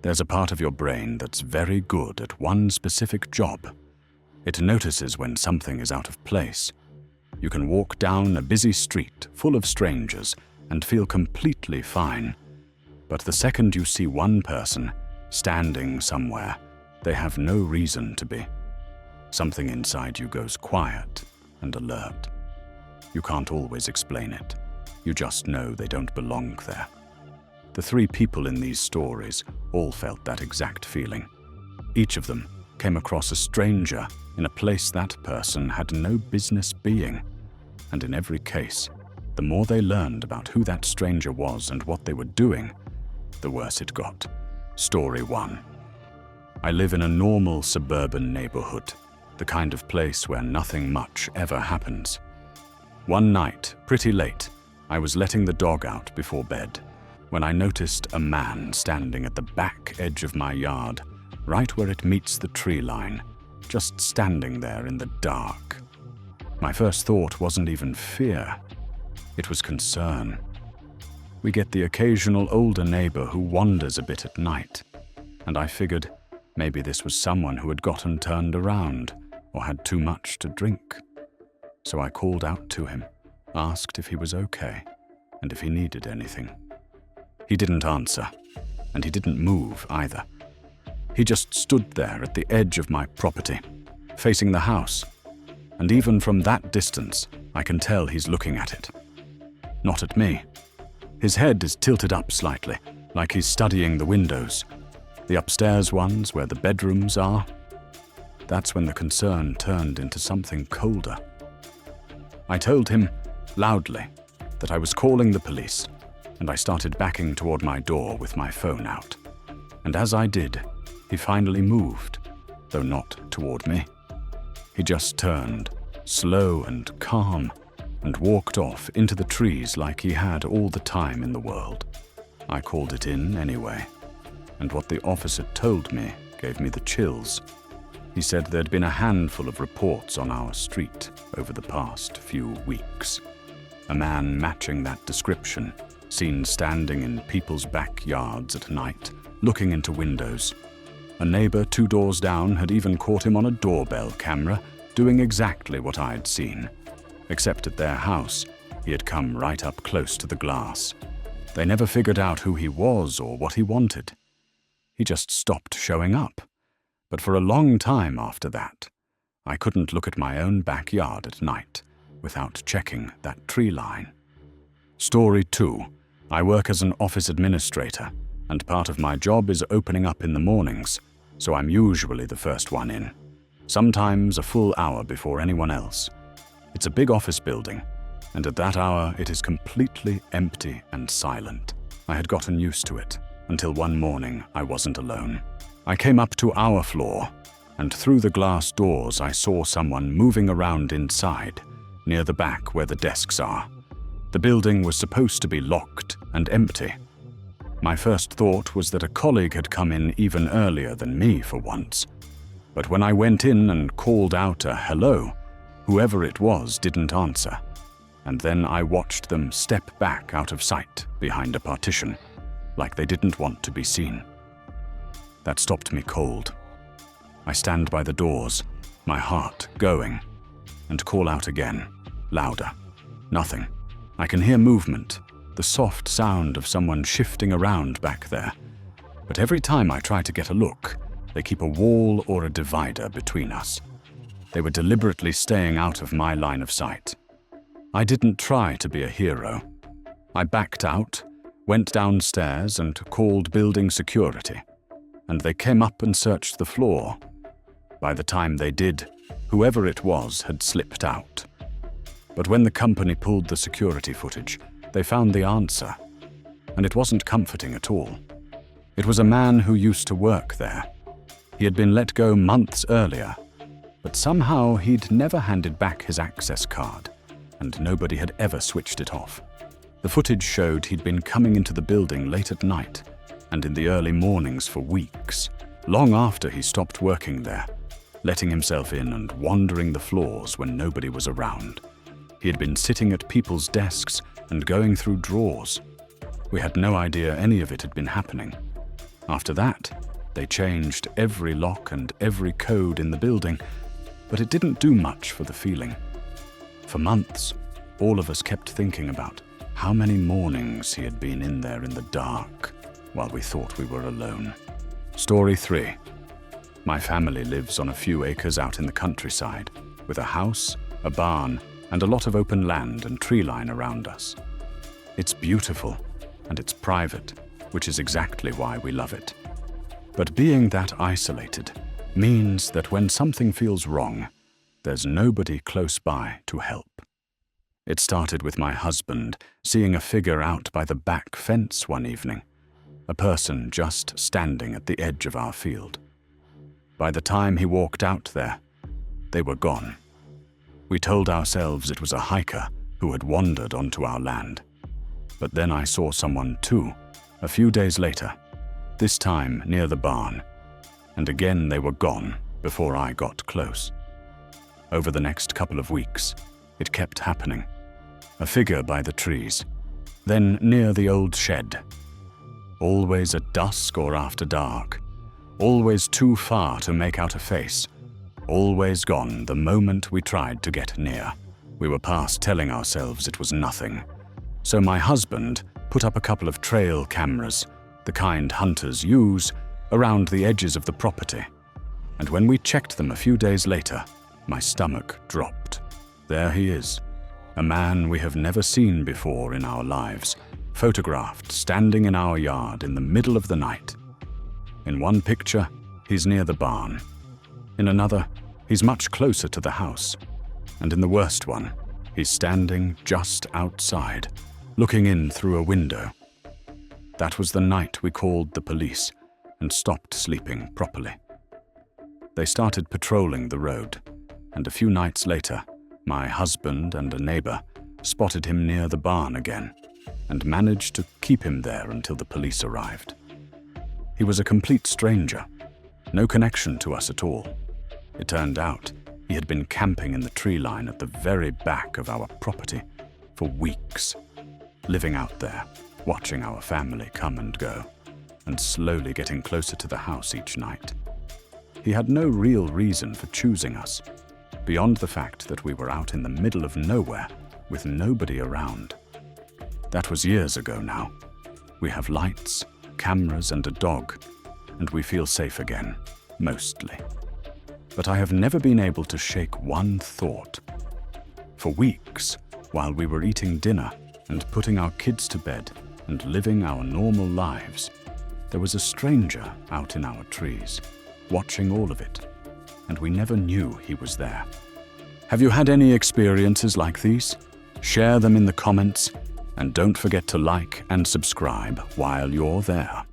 There's a part of your brain that's very good at one specific job. It notices when something is out of place. You can walk down a busy street full of strangers and feel completely fine. But the second you see one person standing somewhere, they have no reason to be. Something inside you goes quiet and alert. You can't always explain it. You just know they don't belong there. The three people in these stories all felt that exact feeling. Each of them came across a stranger in a place that person had no business being. And in every case, the more they learned about who that stranger was and what they were doing, the worse it got. Story 1. I live in a normal suburban neighborhood, the kind of place where nothing much ever happens. One night, pretty late, I was letting the dog out before bed when I noticed a man standing at the back edge of my yard, right where it meets the tree line, just standing there in the dark. My first thought wasn't even fear. It was concern. We get the occasional older neighbor who wanders a bit at night, and I figured maybe this was someone who had gotten turned around or had too much to drink. So I called out to him, asked if he was okay and if he needed anything. He didn't answer, and he didn't move either. He just stood there at the edge of my property, facing the house, and even from that distance, I can tell he's looking at it. Not at me. His head is tilted up slightly, like he's studying the windows, the upstairs ones where the bedrooms are. That's when the concern turned into something colder. I told him, loudly, that I was calling the police, and I started backing toward my door with my phone out. And as I did, he finally moved, though not toward me. He just turned, slow and calm, and walked off into the trees like he had all the time in the world. I called it in anyway, and what the officer told me gave me the chills. He said there'd been a handful of reports on our street over the past few weeks. A man matching that description, seen standing in people's backyards at night, looking into windows. A neighbor 2 doors down had even caught him on a doorbell camera, doing exactly what I'd seen. Except at their house, he had come right up close to the glass. They never figured out who he was or what he wanted. He just stopped showing up. But for a long time after that, I couldn't look at my own backyard at night without checking that tree line. Story 2. I work as an office administrator, and part of my job is opening up in the mornings, so I'm usually the first one in. Sometimes a full hour before anyone else. It's a big office building, and at that hour it is completely empty and silent. I had gotten used to it, until one morning I wasn't alone. I came up to our floor, and through the glass doors I saw someone moving around inside, near the back where the desks are. The building was supposed to be locked and empty. My first thought was that a colleague had come in even earlier than me for once. But when I went in and called out a hello, whoever it was didn't answer, and then I watched them step back out of sight behind a partition, like they didn't want to be seen. That stopped me cold. I stand by the doors, my heart going, and call out again, louder. Nothing. I can hear movement, the soft sound of someone shifting around back there. But every time I try to get a look, they keep a wall or a divider between us. They were deliberately staying out of my line of sight. I didn't try to be a hero. I backed out, went downstairs and called building security, and they came up and searched the floor. By the time they did, whoever it was had slipped out. But when the company pulled the security footage, they found the answer, and it wasn't comforting at all. It was a man who used to work there. He had been let go months earlier, but somehow he'd never handed back his access card, and nobody had ever switched it off. The footage showed he'd been coming into the building late at night and in the early mornings for weeks, long after he stopped working there, letting himself in and wandering the floors when nobody was around. He had been sitting at people's desks and going through drawers. We had no idea any of it had been happening. After that, they changed every lock and every code in the building, but it didn't do much for the feeling. For months, all of us kept thinking about how many mornings he had been in there in the dark while we thought we were alone. Story 3. My family lives on a few acres out in the countryside, with a house, a barn, and a lot of open land and treeline around us. It's beautiful, and it's private, which is exactly why we love it. But being that isolated means that when something feels wrong, there's nobody close by to help. It started with my husband seeing a figure out by the back fence one evening, a person just standing at the edge of our field. By the time he walked out there, they were gone. We told ourselves it was a hiker who had wandered onto our land. But then I saw someone too, a few days later, this time near the barn, and again they were gone before I got close. Over the next couple of weeks, it kept happening. A figure by the trees, then near the old shed. Always at dusk or after dark. Always too far to make out a face. Always gone the moment we tried to get near. We were past telling ourselves it was nothing. So my husband put up a couple of trail cameras, the kind hunters use, around the edges of the property. And when we checked them a few days later, my stomach dropped. There he is. A man we have never seen before in our lives, photographed standing in our yard in the middle of the night. In one picture, he's near the barn. In another, he's much closer to the house. And in the worst one, he's standing just outside, looking in through a window. That was the night we called the police and stopped sleeping properly. They started patrolling the road, and a few nights later, my husband and a neighbor spotted him near the barn again and managed to keep him there until the police arrived. He was a complete stranger, no connection to us at all. It turned out he had been camping in the tree line at the very back of our property for weeks, living out there, watching our family come and go, and slowly getting closer to the house each night. He had no real reason for choosing us, beyond the fact that we were out in the middle of nowhere with nobody around. That was years ago now. We have lights, cameras, and a dog, and we feel safe again, mostly. But I have never been able to shake one thought. For weeks, while we were eating dinner and putting our kids to bed and living our normal lives, there was a stranger out in our trees, watching all of it, and we never knew he was there. Have you had any experiences like these? Share them in the comments, and don't forget to like and subscribe while you're there.